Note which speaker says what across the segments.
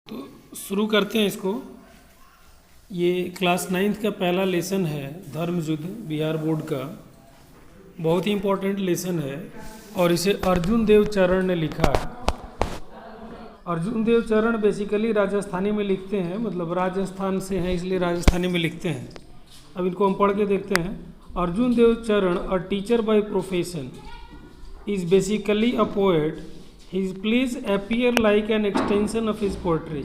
Speaker 1: तो शुरू करते हैं इसको। ये क्लास 9th का पहला लेसन है, धर्म युद्ध बिहार बोर्ड का। बहुत ही इम्पोर्टेंट लेसन है और इसे अर्जुन देव चरण ने लिखा है। अर्जुन देव चरण बेसिकली राजस्थानी में लिखते हैं, मतलब राजस्थान से हैं इसलिए राजस्थानी में लिखते हैं। अब इनको हम पढ़ के देखते हैं। अर्जुन देव चरण, a teacher by profession, is basically a poet. His plays appear like an extension of his poetry.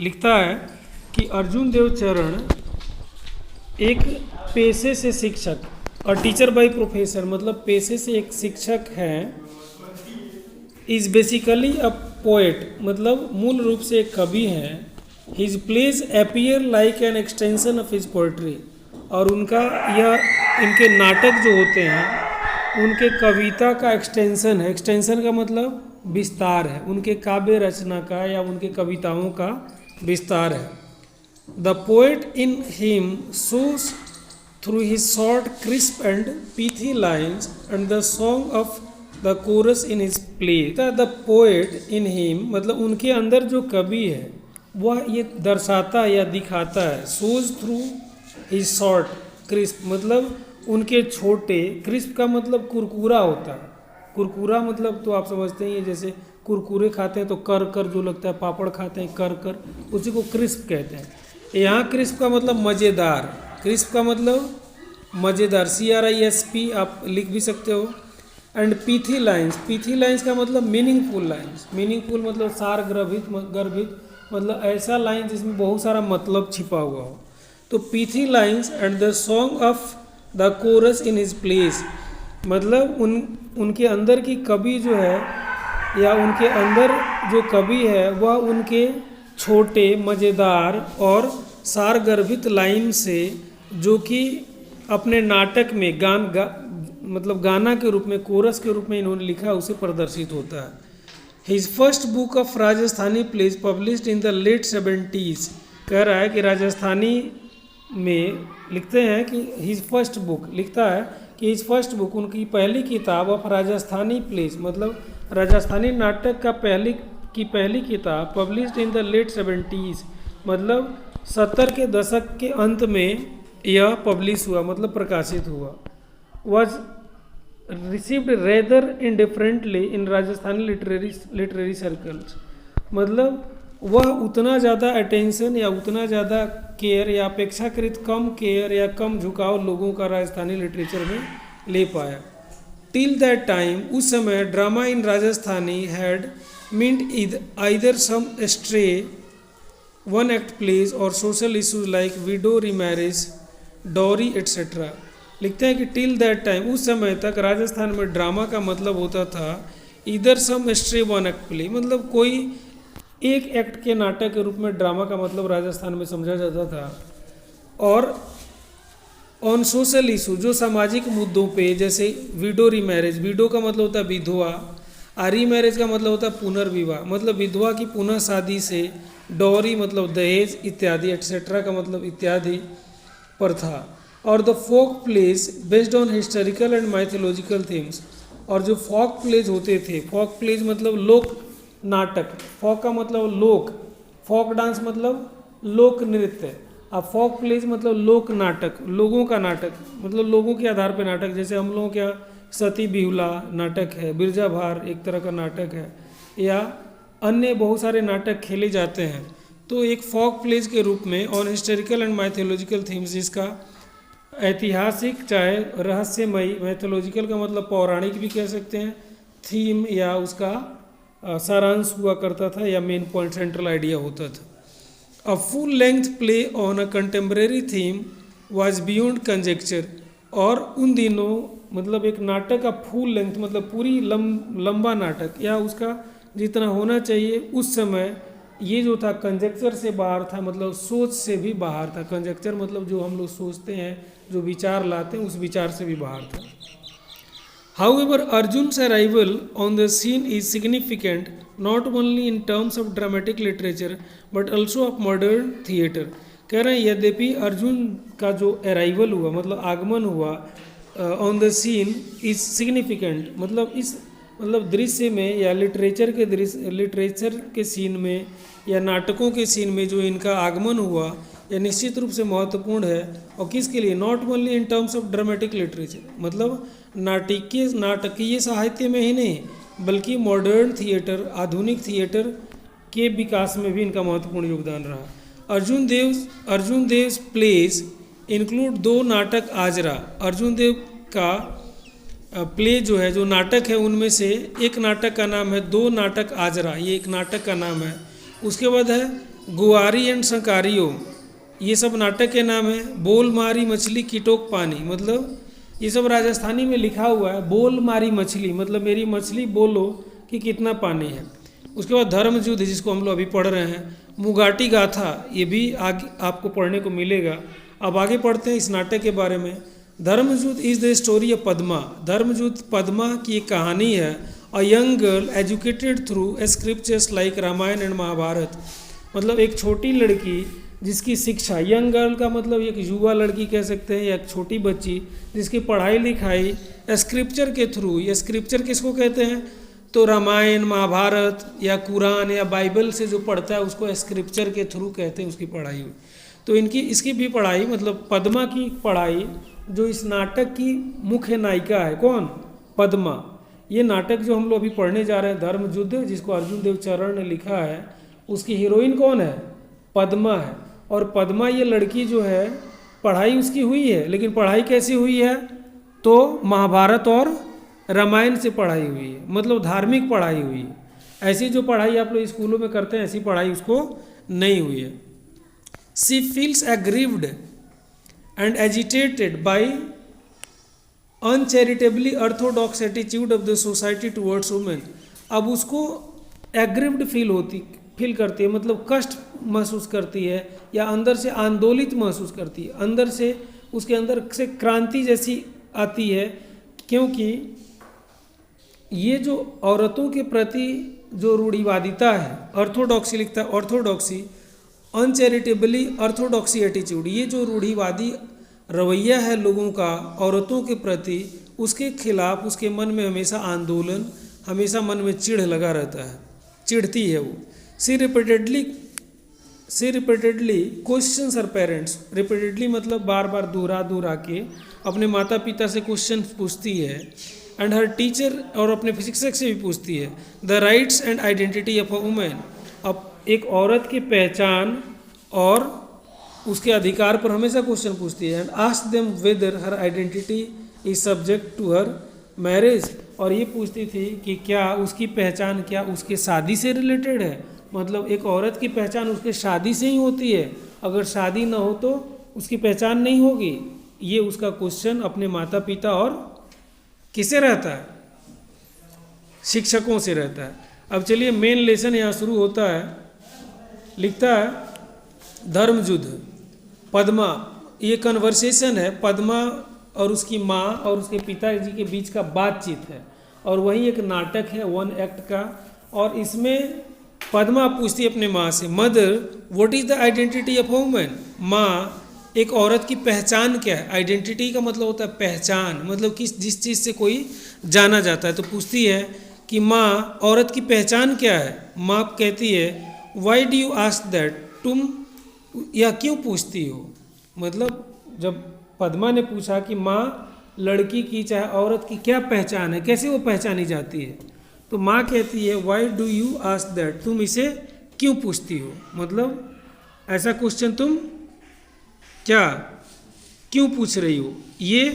Speaker 1: लिखता है कि अर्जुन देव चरण एक पेशे से शिक्षक, और टीचर बाय प्रोफेसर मतलब पेशे से एक शिक्षक हैं। इज बेसिकली अ पोएट मतलब मूल रूप से एक कवि हैं। His plays appear like an extension of his poetry, और उनका यह इनके नाटक जो होते हैं उनके कविता का एक्सटेंशन है। एक्सटेंशन का मतलब विस्तार है, उनके काव्य रचना का या उनके कविताओं का विस्तार है। The poet in him shows through his short crisp and pithy lines and the song of the chorus in his play. The poet in him मतलब उनके अंदर जो कवि है वह ये दर्शाता या दिखाता है। Shows through his short crisp मतलब उनके छोटे, क्रिस्प का मतलब कुरकुरा होता है। कुरकुरा मतलब तो आप समझते ही हैं, जैसे कुरकुरे खाते हैं तो कर कर जो लगता है, पापड़ खाते हैं कर कर, उसी को क्रिस्प कहते हैं। यहाँ क्रिस्प का मतलब मज़ेदार, क्रिस्प का मतलब मज़ेदार, CRISP आप लिख भी सकते हो। एंड पीथी लाइन्स, पीथी लाइन्स का मतलब मीनिंगफुल लाइन्स, मीनिंगफुल मतलब सार गर्भित मतलब ऐसा लाइन जिसमें बहुत सारा मतलब छिपा हुआ हो। तो pithy lines and the song of the chorus in his places मतलब उनके अंदर की कवि जो है या उनके अंदर जो कवि है वह उनके छोटे मज़ेदार और सारगर्भित लाइन से, जो कि अपने नाटक में मतलब गाना के रूप में, कोरस के रूप में इन्होंने लिखा, उसे प्रदर्शित होता है। His first book of Rajasthani plays published in the late 70s, कह रहा है कि राजस्थानी में लिखते हैं कि हिज फर्स्ट बुक, लिखता है कि हिज फर्स्ट बुक उनकी पहली किताब ऑफ राजस्थानी प्लेस मतलब राजस्थानी नाटक का पहली किताब published in the late 70s मतलब 70 के दशक के अंत में यह पब्लिश हुआ मतलब प्रकाशित हुआ। Was received rather indifferently in Rajasthani literary circles मतलब वह उतना ज़्यादा अटेंशन या उतना ज़्यादा केयर या अपेक्षाकृत कम केयर या कम झुकाव लोगों का राजस्थानी लिटरेचर में ले पाया। टिल दैट टाइम, उस समय drama in Rajasthani had meant either some stray one act plays और social issues like widow, remarriage, dowry etcetera. लिखते हैं कि टिल दैट टाइम, उस समय तक राजस्थान में ड्रामा का मतलब होता था इधर सम स्ट्रे वन एक्ट प्ले मतलब कोई एक एक्ट के नाटक के रूप में ड्रामा का मतलब राजस्थान में समझा जाता था। और ऑन सोशल इशू जो सामाजिक मुद्दों पे, जैसे विडो रीमैरिज, विडो का मतलब होता है विधवा, रीमैरिज का मतलब होता है पुनर्विवाह मतलब विधवा की पुनः शादी से, डॉरी मतलब दहेज इत्यादि, एट्सेट्रा का मतलब इत्यादि पर था। और the folk plays based on historical and mythological themes, और जो फोक प्लेज होते थे, फोक प्लेज मतलब लोक नाटक, फोक का मतलब लोक, फोक डांस मतलब लोक नृत्य, अब फोक प्लेज मतलब लोक नाटक, लोगों का नाटक मतलब लोगों के आधार पर नाटक। जैसे हम लोगों के यहाँ सती बिहुला नाटक है, बिरजा भार एक तरह का नाटक है, या अन्य बहुत सारे नाटक खेले जाते हैं। तो एक फोक प्लेज के रूप में on historical and mythological themes, जिसका ऐतिहासिक चाहे रहस्यमयी, मैथोलॉजिकल का मतलब पौराणिक भी कह सकते हैं, थीम या उसका सारांश हुआ करता था या मेन पॉइंट सेंट्रल आइडिया होता था। A full length play on a contemporary theme was beyond conjecture, और उन दिनों मतलब एक नाटक का फुल लेंथ मतलब पूरी लंबा नाटक या उसका जितना होना चाहिए उस समय, ये जो था कंजेक्चर से बाहर था, मतलब सोच से भी बाहर था। कंजेक्चर मतलब जो हम लोग सोचते हैं, जो विचार लाते हैं, उस विचार से भी बाहर था। However, Arjun's arrival on the scene is significant not only in terms of dramatic literature but also of modern theatre. कह रहे हैं यद्यपि अर्जुन का जो अराइवल हुआ मतलब आगमन हुआ on the scene is significant मतलब इस मतलब दृश्य में या लिटरेचर के सीन में या नाटकों के सीन में जो इनका आगमन हुआ यह निश्चित रूप से महत्वपूर्ण है। और किसके लिए? Not only in terms of dramatic literature, मतलब नाटकीय साहित्य में ही नहीं बल्कि मॉडर्न थिएटर, आधुनिक थिएटर के विकास में भी इनका महत्वपूर्ण योगदान रहा। अर्जुन देव प्लेज इंक्लूड 2 नाटक आजरा। अर्जुन देव का प्ले जो है, जो नाटक है, उनमें से एक नाटक का नाम है 2 नाटक आजरा, ये एक नाटक का नाम है। उसके बाद है गुआरी एंड संकारियो, ये सब नाटक के नाम है। बोल मारी मछली कीटोक पानी, मतलब ये सब राजस्थानी में लिखा हुआ है। बोल मारी मछली मतलब मेरी मछली बोलो कि कितना पानी है। उसके बाद धर्म युद्ध जिसको हम लोग अभी पढ़ रहे हैं। मुगाटी गाथा, ये भी आगे आपको पढ़ने को मिलेगा। अब आगे पढ़ते हैं इस नाटक के बारे में। Dharmayuddha is the story of Padma. Dharmayuddha Padma की एक कहानी है। A young girl educated through scriptures like Ramayana and Mahabharata, मतलब एक छोटी लड़की जिसकी शिक्षा, यंग गर्ल का मतलब एक युवा लड़की कह सकते हैं या एक छोटी बच्ची जिसकी पढ़ाई लिखाई स्क्रिप्चर के थ्रू, ये स्क्रिप्चर किसको कहते हैं? तो रामायण महाभारत या कुरान या बाइबल से जो पढ़ता है उसको स्क्रिप्चर के थ्रू कहते हैं, उसकी पढ़ाई हुई। तो इसकी भी पढ़ाई, मतलब पद्मा की पढ़ाई, जो इस नाटक की मुख्य नायिका है, कौन? पद्मा। ये नाटक जो हम लोग अभी पढ़ने जा रहे हैं धर्मयुद्ध, जिसको अर्जुन देव चरण ने लिखा है, उसकी हीरोइन कौन है? पद्मा है। और पद्मा ये लड़की जो है, पढ़ाई उसकी हुई है, लेकिन पढ़ाई कैसी हुई है? तो महाभारत और रामायण से पढ़ाई हुई है, मतलब धार्मिक पढ़ाई हुई है। ऐसी जो पढ़ाई आप लोग स्कूलों में करते हैं, ऐसी पढ़ाई उसको नहीं हुई है। She feels aggrieved and agitated by uncharitably orthodox attitude of the society towards women। अब उसको एग्रीव्ड फील करती है, मतलब कष्ट महसूस करती है या अंदर से आंदोलित महसूस करती है, अंदर से उसके अंदर से क्रांति जैसी आती है, क्योंकि ये जो औरतों के प्रति जो रूढ़िवादिता है, ऑर्थोडॉक्सी लिखता है, ऑर्थोडॉक्सी, अनचैरिटेबली ऑर्थोडॉक्सी एटीट्यूड, ये जो रूढ़िवादी रवैया है लोगों का औरतों के प्रति, उसके खिलाफ उसके मन में हमेशा आंदोलन, हमेशा मन में चिढ़ लगा रहता है, चिढ़ती है वो। सी रिपीटेडली क्वेश्चंस हर पेरेंट्स, रिपीटेडली मतलब बार बार दोहरा के अपने माता पिता से क्वेश्चन पूछती है, एंड हर टीचर, और अपने शिक्षक से भी पूछती है, the rights and identity of a women, अब एक औरत की पहचान और उसके अधिकार पर हमेशा क्वेश्चन पूछती है। And ask them whether her identity is subject to her marriage, और ये पूछती थी कि क्या उसकी पहचान क्या उसके शादी से रिलेटेड है, मतलब एक औरत की पहचान उसके शादी से ही होती है, अगर शादी ना हो तो उसकी पहचान नहीं होगी। ये उसका क्वेश्चन अपने माता पिता और किसे रहता है? शिक्षकों से रहता है। अब चलिए मेन लेसन यहाँ शुरू होता है। लिखता है धर्मयुद्ध पद्मा, ये कन्वर्सेशन है पद्मा और उसकी माँ और उसके पिताजी के बीच का बातचीत है, और वही एक नाटक है 1 एक्ट का। और इसमें पद्मा पूछती है अपने माँ से, mother what is the identity of woman, माँ एक औरत की पहचान क्या है? आइडेंटिटी का मतलब होता है पहचान, मतलब जिस चीज़ से कोई जाना जाता है। तो पूछती है कि माँ औरत की पहचान क्या है? माँ कहती है why do you ask that, तुम यह क्यों पूछती हो? मतलब जब पद्मा ने पूछा कि माँ लड़की की चाहे औरत की क्या पहचान है, कैसे वो पहचानी जाती है, तो माँ कहती है why do you ask that, तुम इसे क्यों पूछती हो, मतलब ऐसा क्वेश्चन तुम क्या क्यों पूछ रही हो। ये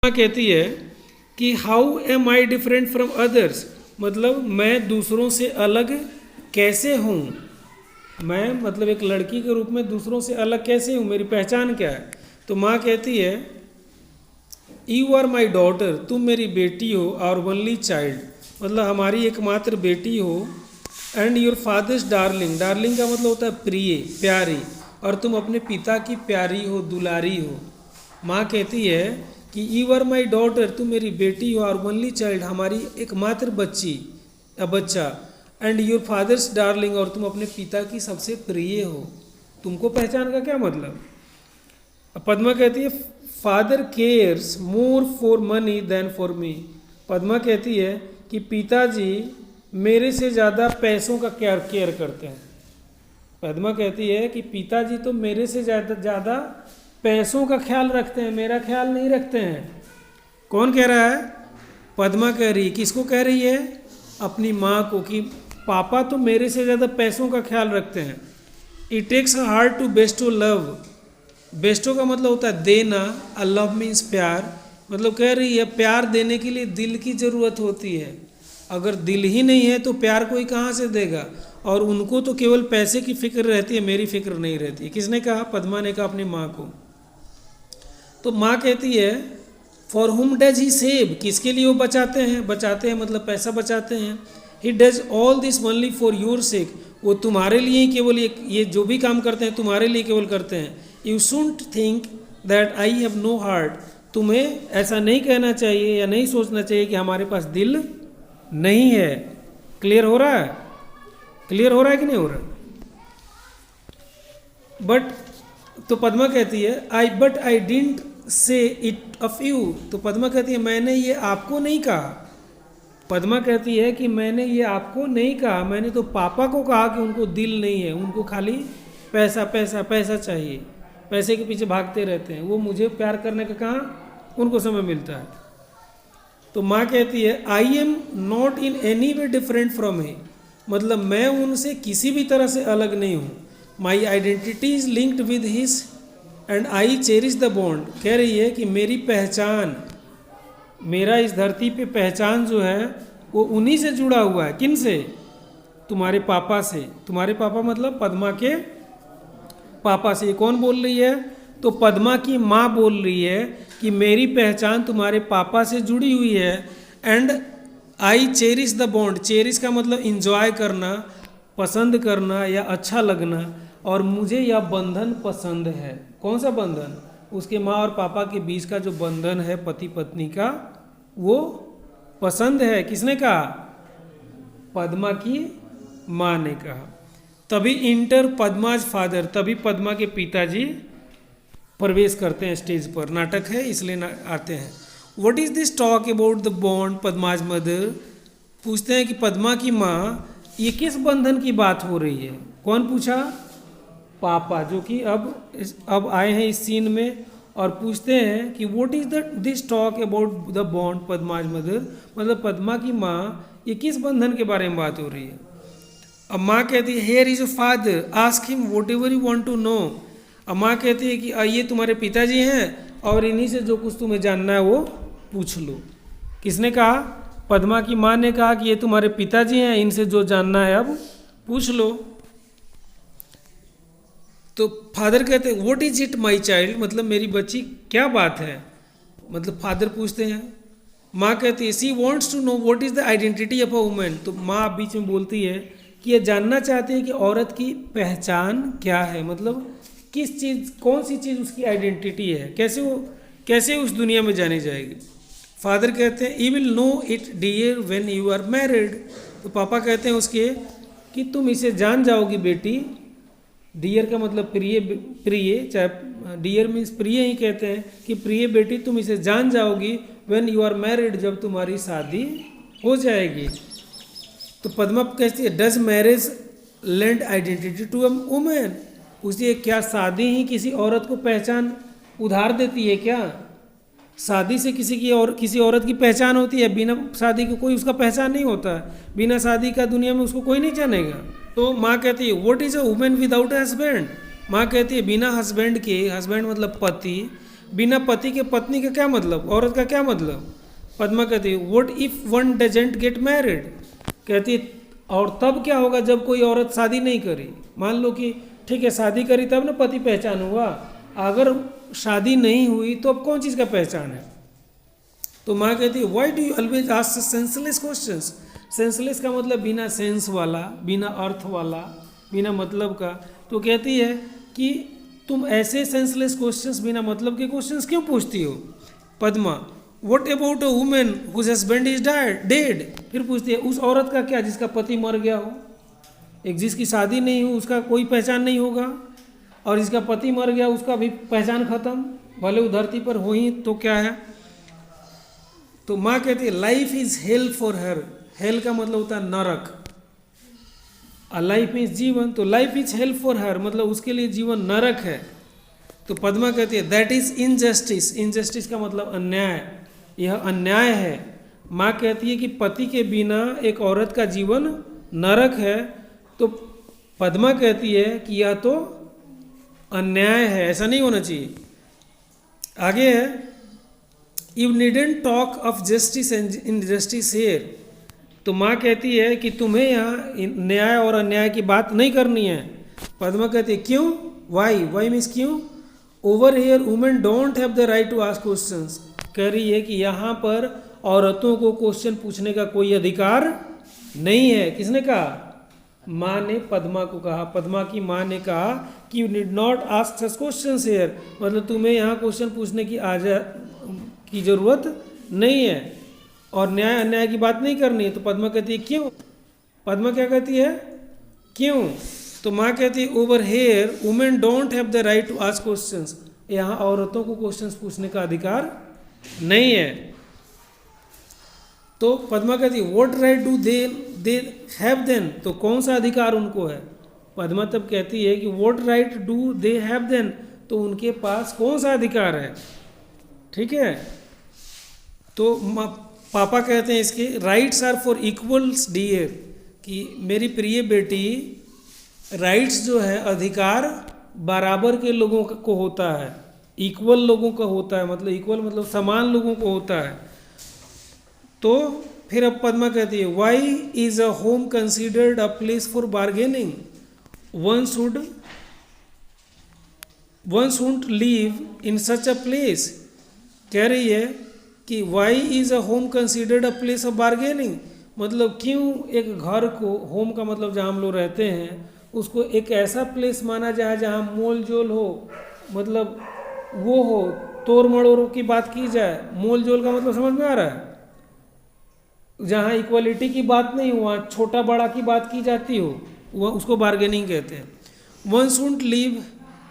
Speaker 1: माँ कहती है कि how am I different from others, मतलब मैं दूसरों से अलग कैसे हूँ, मैं मतलब एक लड़की के रूप में दूसरों से अलग कैसे हूँ, मेरी पहचान क्या है। तो माँ कहती है यू आर माई डॉटर, तुम मेरी बेटी हो, और ओनली चाइल्ड, मतलब हमारी एकमात्र बेटी हो, and your fathers darling, darling का मतलब होता है प्रिय, प्यारी, और तुम अपने पिता की प्यारी हो, दुलारी हो। माँ कहती है कि यू आर माई डॉटर, तुम मेरी बेटी हो, और ओनली चाइल्ड, हमारी एकमात्र बच्ची या बच्चा, एंड योर फादर्स डार्लिंग, और तुम अपने पिता की सबसे प्रिय हो। तुमको पहचान का क्या मतलब? पद्मा कहती है father cares more for money than for me, Padma कहती है कि पिताजी मेरे से ज़्यादा पैसों का केयर करते हैं। पद्मा कहती है कि पिताजी तो मेरे से ज़्यादा पैसों का ख्याल रखते हैं, मेरा ख्याल नहीं रखते हैं। कौन कह रहा है? पद्मा कह रही है। किसको कह रही है? अपनी माँ को, कि पापा तो मेरे से ज़्यादा पैसों का ख्याल रखते हैं। It takes a heart to bestow love. Bestow का मतलब होता है देना, अ लव मीन्स प्यार। मतलब कह रही है प्यार देने के लिए दिल की ज़रूरत होती है। अगर दिल ही नहीं है तो प्यार कोई कहाँ से देगा? और उनको तो केवल पैसे की फिक्र रहती है, मेरी फिक्र नहीं रहती। किसने कहा? पद्मा ने कहा अपनी माँ को। तो माँ कहती है फॉर हुम डज ही सेव, किसके लिए वो बचाते हैं? बचाते हैं मतलब पैसा बचाते हैं। He does all this only for your sake, वो तुम्हारे लिए ही केवल ये जो भी काम करते हैं तुम्हारे लिए केवल करते हैं। You shouldn't think that I have no heart, तुम्हें ऐसा नहीं कहना चाहिए या नहीं सोचना चाहिए कि हमारे पास दिल नहीं है। क्लियर हो रहा है? क्लियर हो रहा है कि नहीं हो रहा? बट तो पद्मा कहती है but I didn't say it of you. तो पद्मा कहती है मैंने ये आपको नहीं कहा। पद्मा कहती है कि मैंने ये आपको नहीं कहा, मैंने तो पापा को कहा कि उनको दिल नहीं है, उनको खाली पैसा पैसा पैसा चाहिए, पैसे के पीछे भागते रहते हैं। वो मुझे प्यार करने का कहाँ उनको समय मिलता है। तो माँ कहती है I am not in any way different from he, मतलब मैं उनसे किसी भी तरह से अलग नहीं हूँ। My identity is linked with his and I cherish the bond. कह रही है कि मेरी पहचान, मेरा इस धरती पे पहचान जो है वो उन्हीं से जुड़ा हुआ है। किन से? तुम्हारे पापा से। तुम्हारे पापा मतलब पद्मा के पापा से। ये कौन बोल रही है? तो पद्मा की माँ बोल रही है कि मेरी पहचान तुम्हारे पापा से जुड़ी हुई है। And I cherish the bond, cherish का मतलब इंजॉय करना, पसंद करना या अच्छा लगना, और मुझे यह बंधन पसंद है। कौन सा बंधन? उसके माँ और पापा के बीच का जो बंधन है पति पत्नी का, वो पसंद है। किसने कहा? पद्मा की माँ ने कहा। तभी इंटर पद्माज फादर, तभी पद्मा के पिताजी प्रवेश करते हैं स्टेज पर। नाटक है इसलिए आते हैं। What is this talk about the bond Padma's mother, पूछते हैं कि पद्मा की माँ ये किस बंधन की बात हो रही है? कौन पूछा? पापा, जो कि अब आए हैं इस सीन में और पूछते हैं कि what is this talk about the bond Padma's mother, मतलब पद्मा की माँ ये किस बंधन के बारे में बात हो रही है? अब माँ कहती है here is a father, ask him whatever you want to know. अब माँ कहती है कि ये तुम्हारे पिताजी हैं और इन्हीं से जो कुछ तुम्हें जानना है वो पूछ लो। किसने कहा? पद्मा की माँ ने कहा कि ये तुम्हारे पिताजी हैं, इनसे जो जानना है अब पूछ लो। तो फादर कहते हैं what is it my child, मतलब मेरी बच्ची क्या बात है? मतलब फादर पूछते हैं। माँ कहती है she wants to know what is the identity of a women. तो माँ बीच में बोलती है कि ये जानना चाहती है कि औरत की पहचान क्या है, मतलब किस चीज़, कौन सी चीज़ उसकी आइडेंटिटी है, कैसे उस दुनिया में जानी जाएगी। फादर कहते हैं you will know it dear when you are married. तो पापा कहते हैं उसके कि तुम इसे जान जाओगी बेटी। डियर का मतलब प्रिय, चाहे डियर मीन्स प्रिय ही कहते हैं कि प्रिय बेटी तुम इसे जान जाओगी व्हेन यू आर मैरिड, जब तुम्हारी शादी हो जाएगी। तो पद्मा कहती है does marriage lend identity to a women, उसे क्या शादी ही किसी औरत को पहचान उधार देती है क्या? शादी से किसी औरत की पहचान होती है, बिना शादी के कोई उसका पहचान नहीं होता। बिना शादी का दुनिया में उसको कोई नहीं जानेगा। तो माँ कहती है what is a women without husband. माँ कहती है बिना हस्बैंड के, हस्बैंड मतलब पति, बिना पति के पत्नी का क्या मतलब, औरत का क्या मतलब? पद्मा कहती है what if one doesn't get married, कहती है और तब क्या होगा जब कोई औरत शादी नहीं करी। मान लो कि ठीक है शादी करी तब ना पति पहचान हुआ, अगर शादी नहीं हुई तो अब कौन चीज़ का पहचान है? तो माँ कहती है why do you always ask senseless questions. Senseless का मतलब बिना सेंस वाला, बिना अर्थ वाला, बिना मतलब का। तो कहती है कि तुम ऐसे सेंसलेस क्वेश्चंस, बिना मतलब के क्वेश्चंस क्यों पूछती हो? Padma what about a women whose husband is dead. फिर पूछती है उस औरत का क्या जिसका पति मर गया हो। एक जिसकी शादी नहीं हो उसका कोई पहचान नहीं होगा, और जिसका पति मर गया उसका भी पहचान खत्म, भले वो धरती पर हो ही तो क्या है। तो माँ कहती है life is hello for her. Hello का मतलब होता है नरक। लाइफ इज जीवन, तो life is hello for her मतलब उसके लिए जीवन नरक है। तो पद्मा कहती है दैट इज इनजस्टिस। इनजस्टिस का मतलब अन्याय, यह अन्याय है। माँ कहती है कि पति के बिना एक औरत का जीवन नरक है। तो पद्मा कहती है कि यह तो अन्याय है, ऐसा नहीं होना चाहिए। आगे है you needn't talk of justice and injustice here. तो माँ कहती है कि तुम्हें यहाँ न्याय और अन्याय की बात नहीं करनी है। पद्मा कहती है क्यों, वाई, वाई मीन्स क्यों। Over here women don't have the right to ask questions. कह रही है कि यहाँ पर औरतों को क्वेश्चन पूछने का कोई अधिकार नहीं है। किसने कहा, माँ ने पद्मा को कहा। पद्मा की माँ ने कहा कि you need not ask such questions here, मतलब तुम्हें यहाँ क्वेश्चन पूछने की जरूरत नहीं है और न्याय अन्याय की बात नहीं करनी है। तो पद्मा कहती है क्यों। पद्मा क्या कहती है, क्यों। तो माँ कहती है over here women don't have the right to ask questions. यहाँ औरतों को क्वेश्चंस पूछने का अधिकार नहीं है। तो पद्मा कहती है what right do they have then. तो कौन सा अधिकार उनको है। पद्मा तब कहती है कि what right do they have then, तो उनके पास कौन सा अधिकार है। ठीक है। तो पापा कहते हैं इसके rights are for equals dear, कि मेरी प्रिय बेटी राइट्स जो है अधिकार बराबर के लोगों को होता है, इक्वल लोगों का होता है, मतलब इक्वल मतलब समान लोगों को होता है। तो फिर अब पद्मा कहती है why is a home considered a place for bargaining, one should live in such a place. कह रही है कि why is a home considered a place of bargaining, मतलब क्यों एक घर को, होम का मतलब जहाँ हम लोग रहते हैं उसको एक ऐसा प्लेस माना जाए जहाँ मोल जोल हो, मतलब वो हो, तोड़ मड़ोड़ की बात की जाए। मोल जोल का मतलब समझ में आ रहा है, जहाँ इक्वलिटी की बात नहीं हो, वहाँ छोटा बड़ा की बात की जाती हो, वह उसको बार्गेनिंग कहते हैं। One should live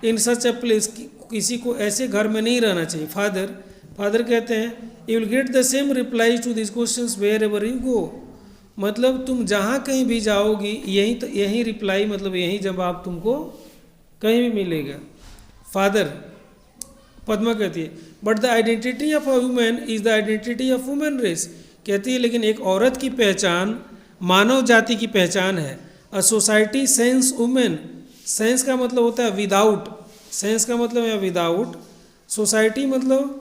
Speaker 1: in such a place, किसी को ऐसे घर में नहीं रहना चाहिए। फादर कहते हैं you will get the same reply to this questions wherever you go, मतलब तुम जहाँ कहीं भी जाओगी यही रिप्लाई, मतलब यही जवाब तुमको कहीं भी मिलेगा। फादर, पद्मा कहती है but the identity of a women is the identity of women race. कहती है लेकिन एक औरत की पहचान मानव जाति की पहचान है। A society sense women, sense का मतलब होता है विदाउट, सेंस का मतलब है विदाउट, सोसाइटी मतलब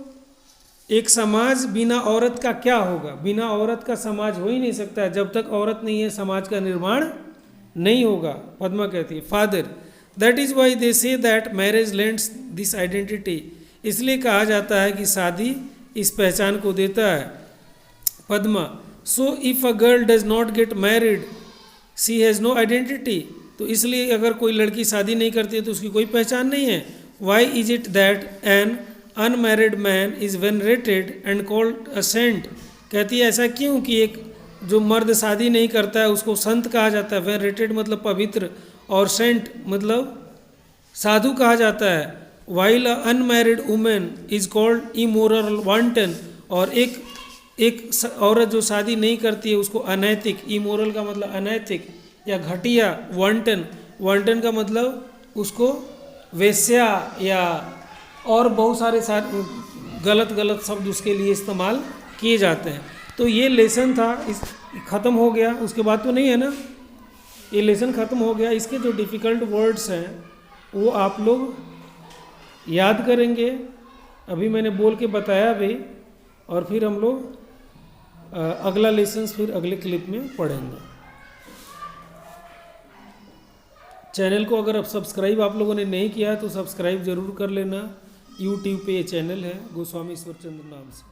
Speaker 1: एक समाज बिना औरत का क्या होगा। बिना औरत का समाज हो ही नहीं सकता है, जब तक औरत नहीं है समाज का निर्माण नहीं होगा। पद्मा कहती है father that is why they say that marriage lends this identity, इसलिए कहा जाता है कि शादी इस पहचान को देता है। Padma so if a girl does not get married she has no identity, तो इसलिए अगर कोई लड़की शादी नहीं करती है तो उसकी कोई पहचान नहीं है। Why is it that an unmarried man is venerated and called a saint. कहती है ऐसा क्यों कि एक जो मर्द शादी नहीं करता है उसको संत कहा जाता है। वेनरेटेड मतलब पवित्र और सेंट मतलब साधु कहा जाता है। While a unmarried women is called immoral wanton, और एक औरत जो शादी नहीं करती है उसको अनैतिक, इमोरल का मतलब अनैतिक या घटिया, वांटन का मतलब उसको वेश्या या और बहुत सारे गलत शब्द उसके लिए इस्तेमाल किए जाते हैं। तो ये लेसन था, इस ख़त्म हो गया। उसके बाद तो नहीं है ना, ये लेसन ख़त्म हो गया। इसके जो डिफ़िकल्ट वर्ड्स हैं वो आप लोग याद करेंगे, अभी मैंने बोल के बताया भी, और फिर हम लोग अगला लेसन फिर अगले क्लिप में पढ़ेंगे। चैनल को अगर अब सब्सक्राइब आप लोगों ने नहीं किया है तो सब्सक्राइब ज़रूर कर लेना। यूट्यूब पे ये चैनल है गोस्वामी ईश्वर चंद्र नाम से।